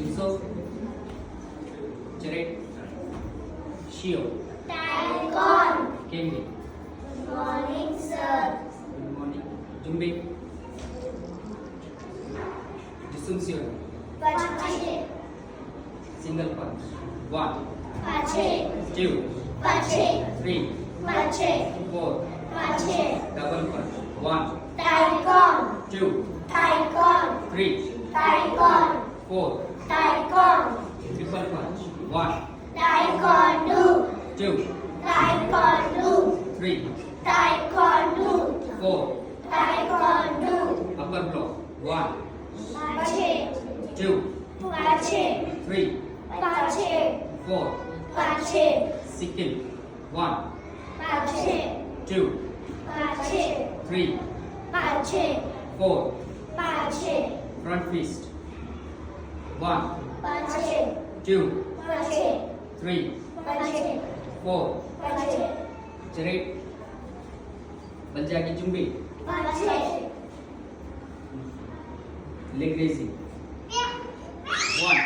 Jinso. Jared. Shio. Taikon. Candy. Morning, sir. Good morning. Jumbi. Dissumption. Pache. Single punch. 1, Pache. 2, Pache. 3, Pache. 4. Pache. Double punch. 1, Taikon. 2, Taikon. 3, Taikon. 4. Taikon. Triple punch. 1, Taekwondo. 2, Taekwondo. 3, Taekwondo. 4. Taekwondo. Upper block. 1, Pache. 2, Pache. 3, Pache. 4. Pache. Sikkim. 1, Pache. 2, Pache. 3, Pache. 4. Pache. Front fist. 1, Pache. 2, Pache. 3, Pache. 4. Pache. Jared. Baljagi Jumbi. Pache. Leg raising. 1,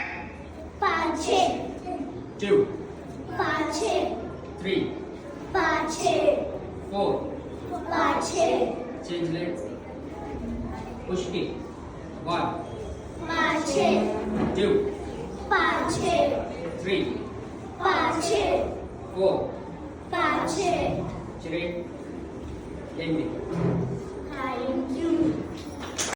Pache. 2, Pache. 3, Pache. 4. Pache. Change legs. Push kick. 1, Pache. 2, Pache. 3, Pache. 4. Pache. Jared. Candy. Thank you.